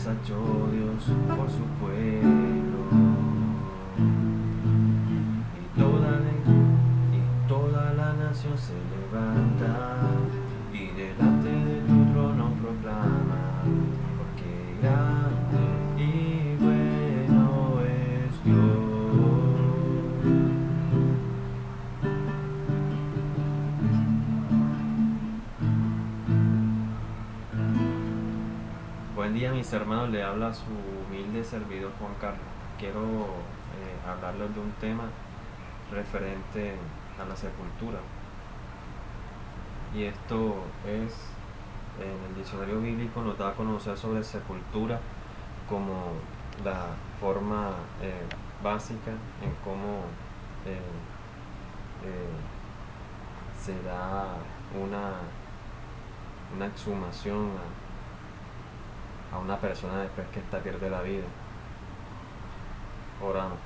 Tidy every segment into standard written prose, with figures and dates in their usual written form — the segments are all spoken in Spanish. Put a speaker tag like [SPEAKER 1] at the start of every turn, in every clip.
[SPEAKER 1] ha hecho Dios por su pueblo. Y toda la nación se levanta y delante de tu trono proclama, porque grande y bueno es Dios. Buen día, mis hermanos, le habla su humilde servidor Juan Carlos. Quiero hablarles de un tema referente a la sepultura, y esto es, en el diccionario bíblico nos da a conocer sobre sepultura como la forma básica en cómo eh, se da una exhumación a una persona después que ésta pierde la vida. Oramos.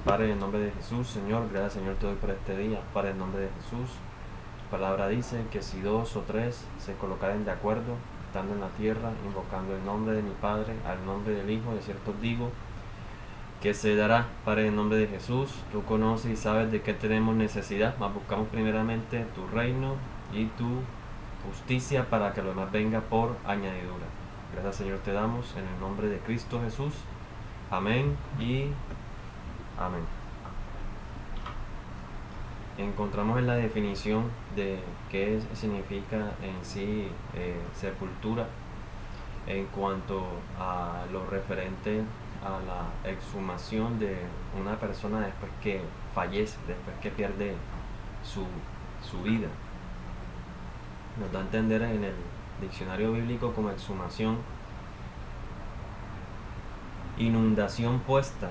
[SPEAKER 1] Padre, en el nombre de Jesús, Señor, gracias, Señor, te doy por este día. Padre, en el nombre de Jesús, tu palabra dice que si 2 o 3 se colocaren de acuerdo, estando en la tierra, invocando el nombre de mi Padre, al nombre del Hijo, de cierto digo, que se dará. Padre, en el nombre de Jesús, tú conoces y sabes de qué tenemos necesidad, mas buscamos primeramente tu reino y tu justicia para que lo demás venga por añadidura. Gracias, Señor, te damos en el nombre de Cristo Jesús. Amén y amén. Encontramos en la definición de qué significa en sí sepultura, en cuanto a lo referente a la exhumación de una persona después que fallece, después que pierde su vida. Nos da a entender en el diccionario bíblico como exhumación: inundación puesta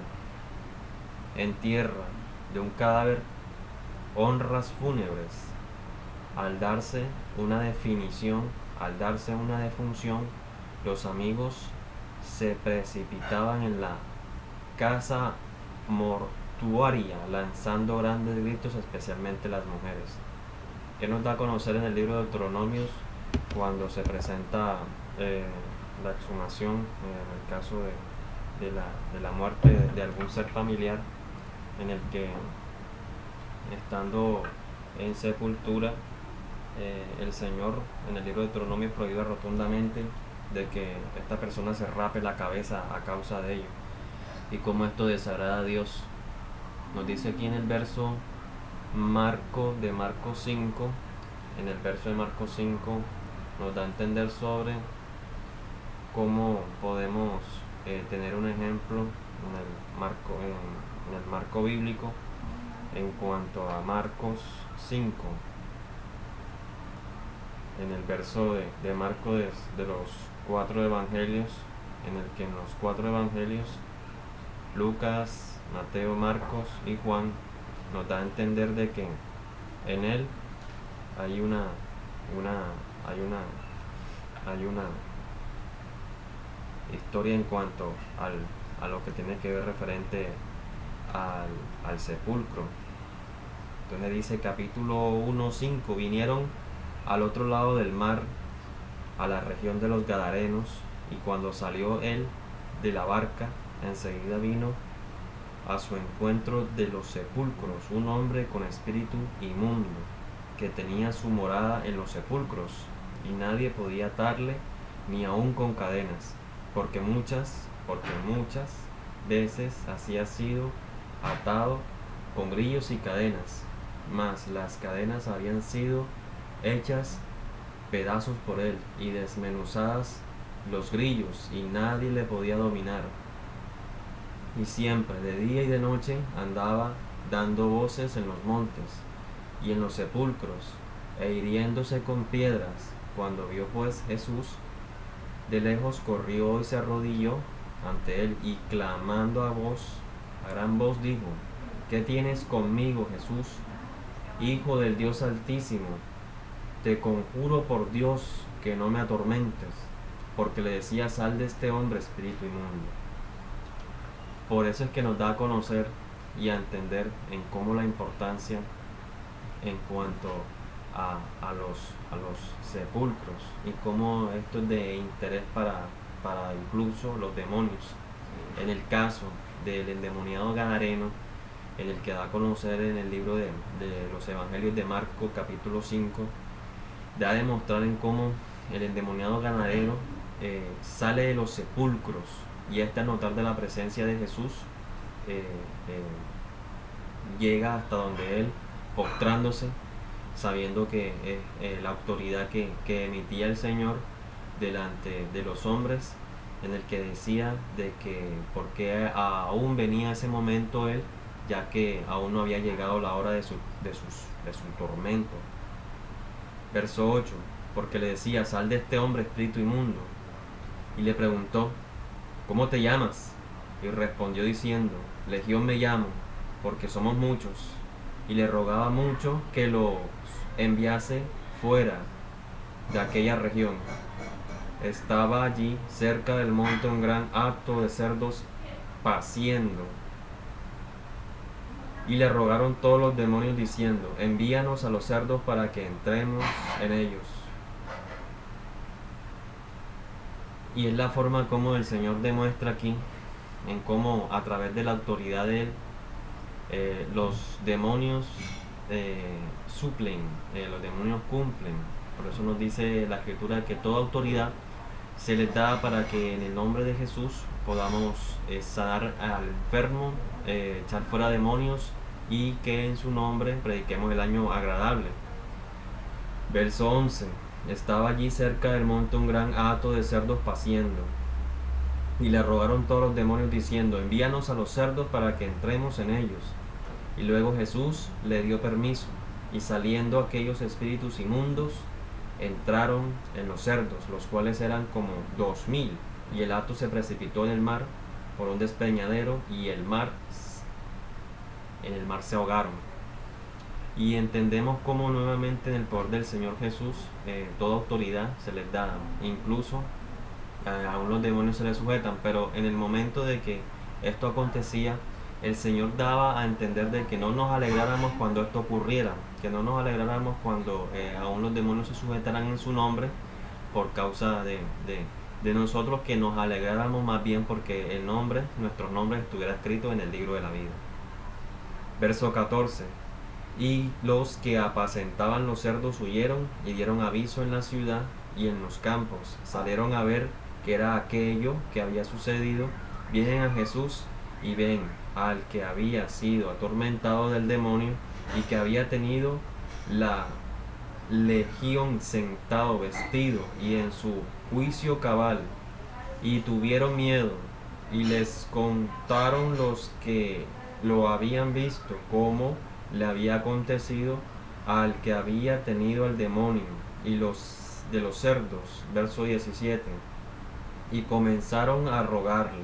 [SPEAKER 1] en tierra de un cadáver, honras fúnebres. Al darse una definición, al darse una defunción, los amigos se precipitaban en la casa mortuaria lanzando grandes gritos, especialmente las mujeres. ¿Qué nos da a conocer en el libro de Deuteronomios cuando se presenta la exhumación, en el caso de la muerte de algún ser familiar, en el que, estando en sepultura, el Señor en el libro de Deuteronomio prohíbe rotundamente de que esta persona se rape la cabeza a causa de ello, y cómo esto desagrada a Dios? Nos dice aquí en el verso Marco 5, en el verso de Marco 5 nos da a entender sobre cómo podemos tener un ejemplo en el marco bíblico en cuanto a Marcos 5, en el verso de Marcos, de los 4 evangelios, en el que en los 4 evangelios, Lucas, Mateo, Marcos y Juan, nos da a entender de que en él hay una historia en cuanto a lo que tiene que ver referente al sepulcro. Entonces dice capítulo 1:5: vinieron al otro lado del mar, a la región de los Gadarenos, y cuando salió él de la barca, enseguida vino a su encuentro de los sepulcros un hombre con espíritu inmundo, que tenía su morada en los sepulcros, y nadie podía atarle ni aun con cadenas, porque muchas veces había sido atado con grillos y cadenas, mas las cadenas habían sido hechas pedazos por él, y desmenuzadas los grillos, y nadie le podía dominar. Y siempre, de día y de noche, andaba dando voces en los montes y en los sepulcros, e hiriéndose con piedras. Cuando vio pues Jesús de lejos, corrió y se arrodilló ante él, y clamando a gran voz dijo: ¿qué tienes conmigo, Jesús, Hijo del Dios Altísimo? Te conjuro por Dios que no me atormentes. Porque le decía: sal de este hombre, espíritu inmundo. Por eso es que nos da a conocer y a entender en cómo la importancia en cuanto a los sepulcros, y cómo esto es de interés para para incluso los demonios. En el caso del endemoniado gadareno, en el que da a conocer en el libro de los Evangelios de Marcos capítulo 5, da a demostrar en cómo el endemoniado gadareno sale de los sepulcros y a notar de la presencia de Jesús, llega hasta donde él, postrándose, sabiendo que la autoridad que emitía el Señor delante de los hombres, en el que decía de que por qué aún venía ese momento él, ya que aún no había llegado la hora de su tormento. Verso 8, porque le decía: sal de este hombre, espíritu inmundo. Y le preguntó: ¿cómo te llamas? Y respondió diciendo: Legión me llamo, porque somos muchos. Y le rogaba mucho que los enviase fuera de aquella región. Estaba allí cerca del monte un gran hato de cerdos paciendo. Y le rogaron todos los demonios diciendo: envíanos a los cerdos para que entremos en ellos. Y es la forma como el Señor demuestra aquí, en cómo a través de la autoridad de Él, los demonios suplen, los demonios cumplen. Por eso nos dice la Escritura que toda autoridad se les da para que en el nombre de Jesús podamos sanar al enfermo, echar fuera demonios, y que en su nombre prediquemos el año agradable. Verso 11. Estaba allí cerca del monte un gran hato de cerdos paciendo. Y le rogaron todos los demonios diciendo: envíanos a los cerdos para que entremos en ellos. Y luego Jesús le dio permiso, y saliendo aquellos espíritus inmundos, entraron en los cerdos, los cuales eran como 2000, y el hato se precipitó en el mar por un despeñadero, y en el mar se ahogaron. Y entendemos cómo nuevamente en el poder del Señor Jesús toda autoridad se les da, incluso aún los demonios se les sujetan. Pero en el momento de que esto acontecía, el Señor daba a entender de que no nos alegráramos cuando esto ocurriera, que no nos alegráramos cuando aún los demonios se sujetaran en su nombre por causa de nosotros, que nos alegráramos más bien porque nuestro nombre estuviera escrito en el libro de la vida. Verso 14. Y los que apacentaban los cerdos huyeron y dieron aviso en la ciudad y en los campos. Salieron a ver qué era aquello que había sucedido. Vienen a Jesús y ven al que había sido atormentado del demonio y que había tenido la legión sentado, vestido y en su juicio cabal. Y tuvieron miedo y les contaron los que lo habían visto cómo le había acontecido al que había tenido el demonio y los de los cerdos. Verso 17. Y comenzaron a rogarle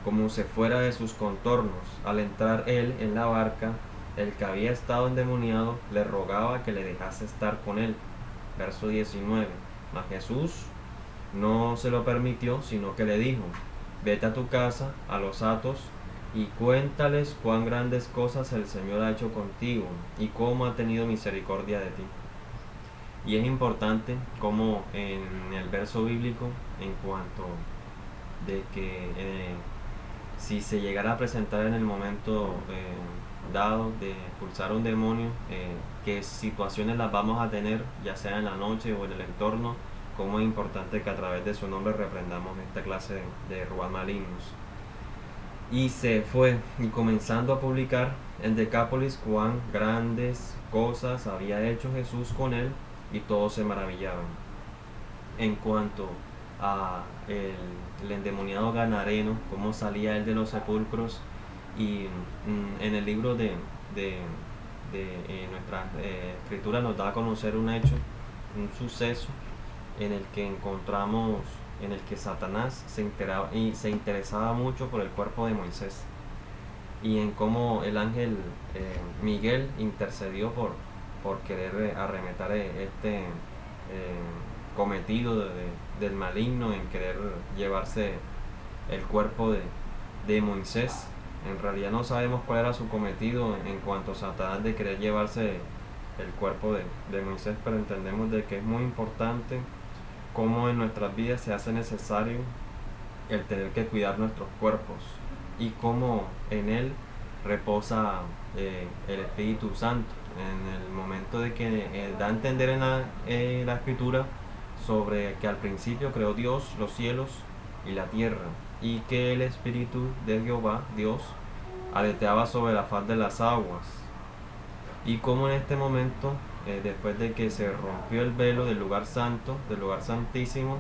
[SPEAKER 1] como se fuera de sus contornos. Al entrar él en la barca, el que había estado endemoniado le rogaba que le dejase estar con él. Verso 19. Mas Jesús no se lo permitió, sino que le dijo: vete a tu casa, a los hatos, y cuéntales cuán grandes cosas el Señor ha hecho contigo y cómo ha tenido misericordia de ti. Y es importante como en el verso bíblico, en cuanto de que si se llegara a presentar en el momento dado de expulsar un demonio, qué situaciones las vamos a tener, ya sea en la noche o en el entorno, cómo es importante que a través de su nombre reprendamos esta clase de ruas malignos. Y se fue, y comenzando a publicar en Decápolis cuán grandes cosas había hecho Jesús con él, y todos se maravillaban. En cuanto a el endemoniado gadareno, cómo salía él de los sepulcros, y en el libro de nuestra escritura nos da a conocer un hecho, un suceso en el que encontramos, en el que Satanás se interesaba mucho por el cuerpo de Moisés, y en cómo el ángel Miguel intercedió por querer arremeter este cometido del maligno en querer llevarse el cuerpo de Moisés. En realidad no sabemos cuál era su cometido en cuanto a Satanás de querer llevarse el cuerpo de Moisés, pero entendemos de que es muy importante cómo en nuestras vidas se hace necesario el tener que cuidar nuestros cuerpos y cómo en él reposa el Espíritu Santo. En el momento de que da a entender en la escritura sobre que al principio creó Dios los cielos y la tierra, y que el Espíritu de Jehová, Dios, aleteaba sobre la faz de las aguas, y como en este momento, después de que se rompió el velo del lugar santo, del lugar santísimo,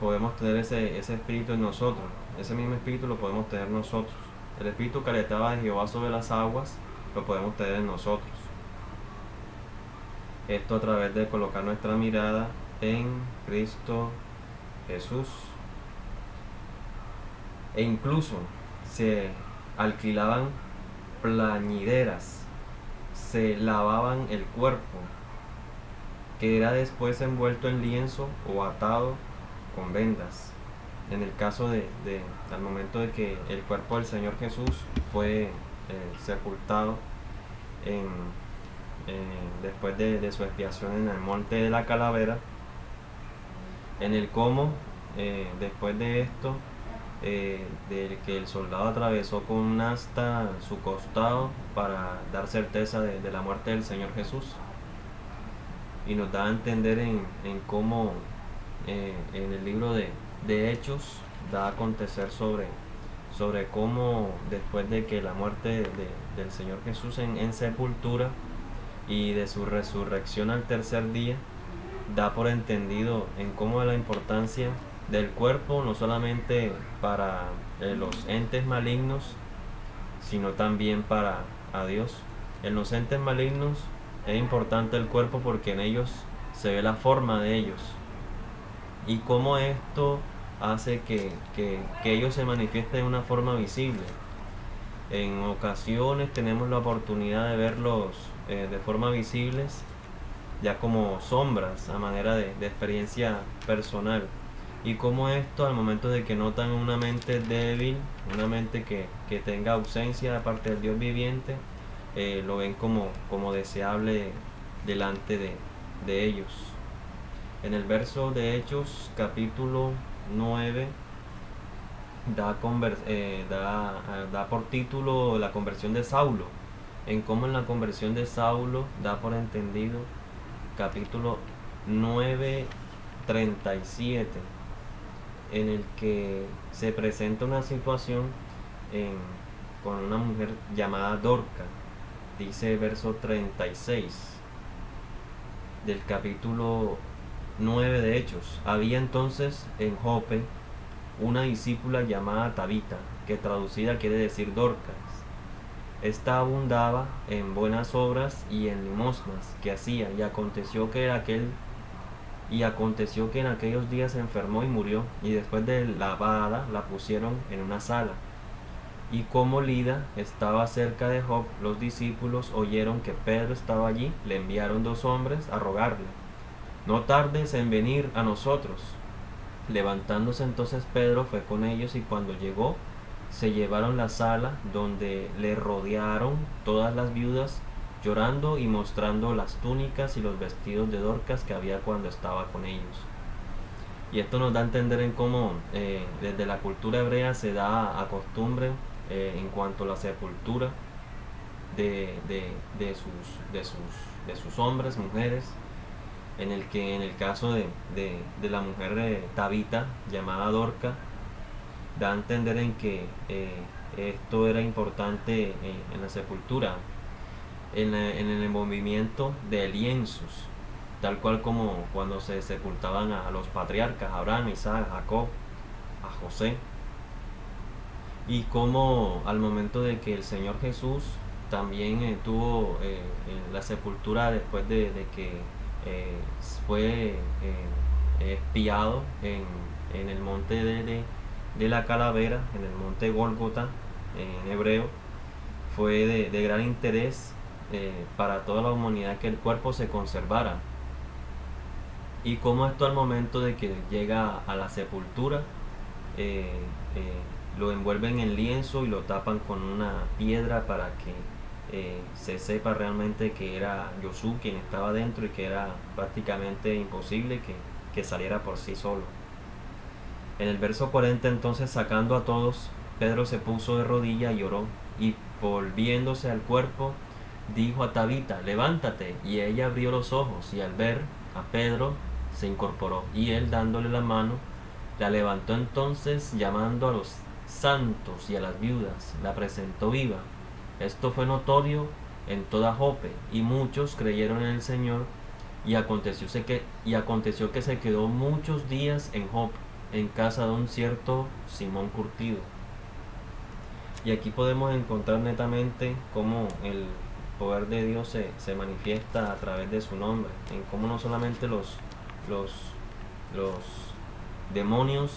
[SPEAKER 1] podemos tener ese espíritu en nosotros. Ese mismo espíritu lo podemos tener nosotros. El espíritu que aletaba de Jehová sobre las aguas lo podemos tener en nosotros. Esto a través de colocar nuestra mirada en Cristo Jesús. E incluso se alquilaban plañideras, se lavaban el cuerpo, que era después envuelto en lienzo o atado con vendas. En el caso al momento de que el cuerpo del Señor Jesús fue sepultado después de su expiación en el monte de la calavera, en el cómo después de esto, de que el soldado atravesó con un asta su costado para dar certeza de la muerte del Señor Jesús, y nos da a entender en cómo en el libro de Hechos da a acontecer sobre cómo después de que la muerte del Señor Jesús en sepultura y de su resurrección al tercer día, da por entendido en cómo la importancia del cuerpo, no solamente para los entes malignos, sino también para a Dios. En los entes malignos es importante el cuerpo porque en ellos se ve la forma de ellos, y cómo esto hace que ellos se manifiesten de una forma visible. En ocasiones tenemos la oportunidad de verlos de forma visibles, ya como sombras, a manera de experiencia personal, y como esto, al momento de que notan una mente débil, una mente que tenga ausencia de parte del Dios viviente, lo ven como deseable delante de ellos. En el verso de Hechos capítulo 9 da por título la conversión de Saulo, en cómo en la conversión de Saulo da por entendido, capítulo 9:37, en el que se presenta una situación con una mujer llamada Dorca. Dice verso 36 del capítulo 9 de Hechos: había entonces en Jope una discípula llamada Tabita, que traducida quiere decir Dorcas. Esta abundaba en buenas obras y en limosnas que hacía, y aconteció que en aquellos días se enfermó y murió, y después de lavada la pusieron en una sala. Y como Lida estaba cerca de Jope, los discípulos oyeron que Pedro estaba allí, le enviaron 2 hombres a rogarle: no tardes en venir a nosotros. Levantándose entonces Pedro fue con ellos, y cuando llegó, se llevaron la sala, donde le rodearon todas las viudas, llorando y mostrando las túnicas y los vestidos de Dorcas que había cuando estaba con ellos. Y esto nos da a entender en cómo desde la cultura hebrea se da a costumbre, en cuanto a la sepultura de sus hombres, mujeres, en el caso de la mujer Tabita, llamada Dorca, da a entender en que esto era importante en la sepultura, en el movimiento de lienzos, tal cual como cuando se sepultaban a los patriarcas, Abraham, Isaac, Jacob, a José, y como al momento de que el Señor Jesús también tuvo la sepultura después de que fue expiado en el monte de la calavera, en el monte Gólgota en hebreo, fue de gran interés para toda la humanidad que el cuerpo se conservara, y como esto al momento de que llega a la sepultura, lo envuelven en lienzo y lo tapan con una piedra para que se sepa realmente que era Josué quien estaba dentro, y que era prácticamente imposible que saliera por sí solo. En el verso 40, entonces, sacando a todos, Pedro se puso de rodillas y oró, y volviéndose al cuerpo, dijo a Tabita, levántate, y ella abrió los ojos, y al ver a Pedro se incorporó, y él, dándole la mano, la levantó. Entonces, llamando a los santos y a las viudas, la presentó viva. Esto fue notorio en toda Jope, y muchos creyeron en el Señor, y aconteció que se quedó muchos días en Jope, en casa de un cierto Simón Curtido. Y aquí podemos encontrar netamente cómo el poder de Dios se manifiesta a través de su nombre, en cómo no solamente los demonios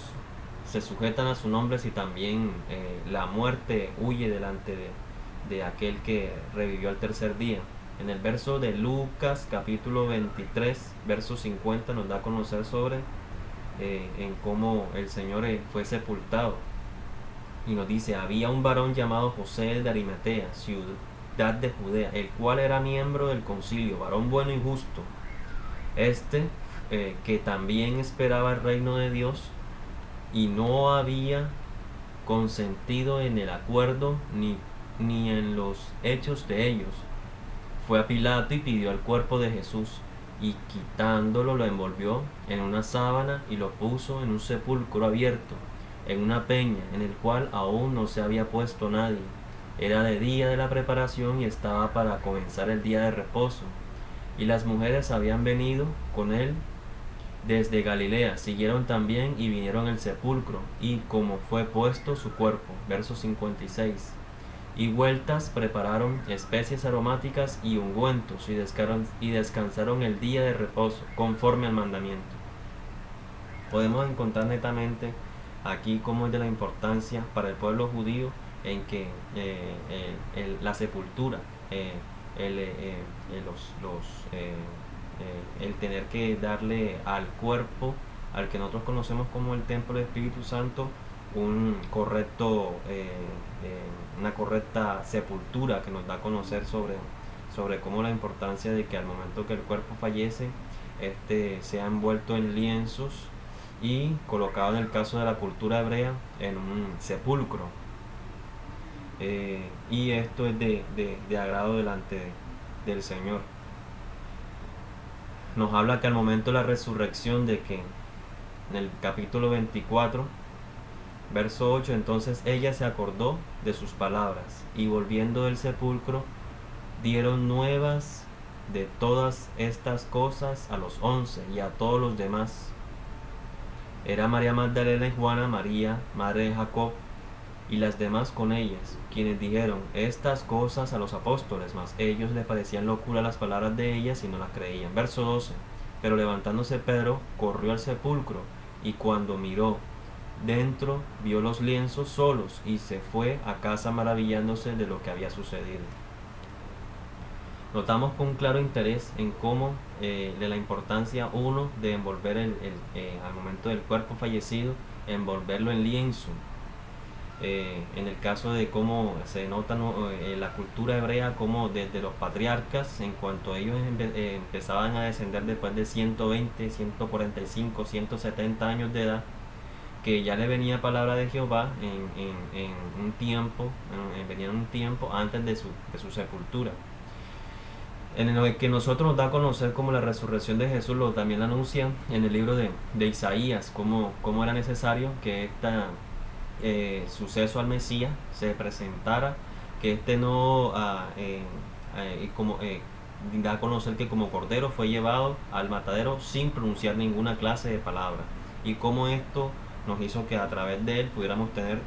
[SPEAKER 1] se sujetan a su nombre, sino también la muerte huye delante de aquel que revivió al tercer día. En el verso de Lucas capítulo 23, verso 50, nos da a conocer sobre en cómo el Señor fue sepultado. Y nos dice, había un varón llamado José de Arimatea, ciudad de Judea, el cual era miembro del concilio, varón bueno y justo. Que también esperaba el reino de Dios, y no había consentido en el acuerdo ni en los hechos de ellos. Fue a Pilato y pidió el cuerpo de Jesús, y quitándolo lo envolvió en una sábana y lo puso en un sepulcro abierto, en una peña, en el cual aún no se había puesto nadie. Era de día de la preparación y estaba para comenzar el día de reposo. Y las mujeres habían venido con él desde Galilea, siguieron también y vinieron al sepulcro, y como fue puesto su cuerpo. Verso 56. Y vueltas prepararon especies aromáticas y ungüentos, y descansaron el día de reposo, conforme al mandamiento. Podemos encontrar netamente aquí cómo es de la importancia para el pueblo judío en que la sepultura, el tener que darle al cuerpo, al que nosotros conocemos como el templo del Espíritu Santo, una correcta sepultura que nos da a conocer sobre cómo la importancia de que al momento que el cuerpo fallece, sea envuelto en lienzos y colocado, en el caso de la cultura hebrea, en un sepulcro. Y esto es de agrado delante del Señor. Nos habla que al momento de la resurrección, de que en el capítulo 24, verso 8, entonces ella se acordó de sus palabras, y volviendo del sepulcro, dieron nuevas de todas estas cosas a los 11 y a todos los demás. Era María Magdalena y Juana, María, madre de Jacob, y las demás con ellas, quienes dijeron estas cosas a los apóstoles, mas ellos le parecían locura las palabras de ellas y no las creían. Verso 12. Pero levantándose Pedro, corrió al sepulcro, y cuando miró dentro, vio los lienzos solos, y se fue a casa maravillándose de lo que había sucedido. Notamos con un claro interés en cómo de la importancia, uno, de envolver al momento del cuerpo fallecido, envolverlo en lienzo. En el caso de cómo se nota la cultura hebrea, como desde los patriarcas, en cuanto ellos empezaban a descender después de 120, 145, 170 años de edad, que ya le venía palabra de Jehová en un tiempo, venía en un tiempo antes de su sepultura. En el que nosotros nos da a conocer como la resurrección de Jesús, lo también lo anuncian en el libro de Isaías, cómo era necesario que suceso al Mesías se presentara, que da a conocer que como cordero fue llevado al matadero sin pronunciar ninguna clase de palabra, y cómo esto nos hizo que a través de él pudiéramos tener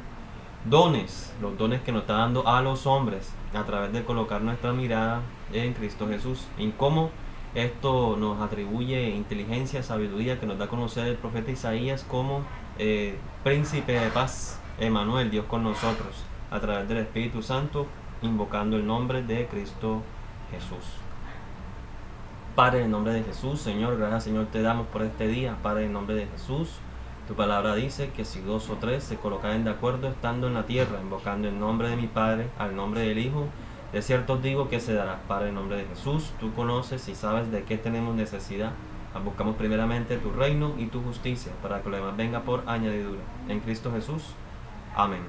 [SPEAKER 1] los dones que nos está dando a los hombres a través de colocar nuestra mirada en Cristo Jesús, y cómo esto nos atribuye inteligencia, sabiduría, que nos da a conocer el profeta Isaías como príncipe de paz, Emmanuel, Dios con nosotros, a través del Espíritu Santo, invocando el nombre de Cristo Jesús. Padre, en el nombre de Jesús, Señor, gracias, Señor, te damos por este día. Padre, en el nombre de Jesús, tu palabra dice que si 2 o 3 se colocan de acuerdo estando en la tierra, invocando el nombre de mi Padre, al nombre del Hijo, de cierto os digo que se dará. Padre, en nombre de Jesús, tú conoces y sabes de qué tenemos necesidad. Buscamos primeramente tu reino y tu justicia, para que lo demás venga por añadidura. En Cristo Jesús. Amén.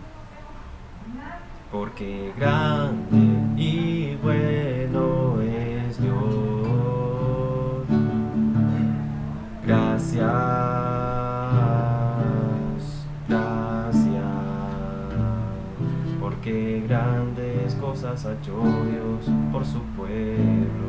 [SPEAKER 1] Porque grande y bueno es Dios. Gracias, gracias, porque grandes cosas ha hecho Dios por su pueblo.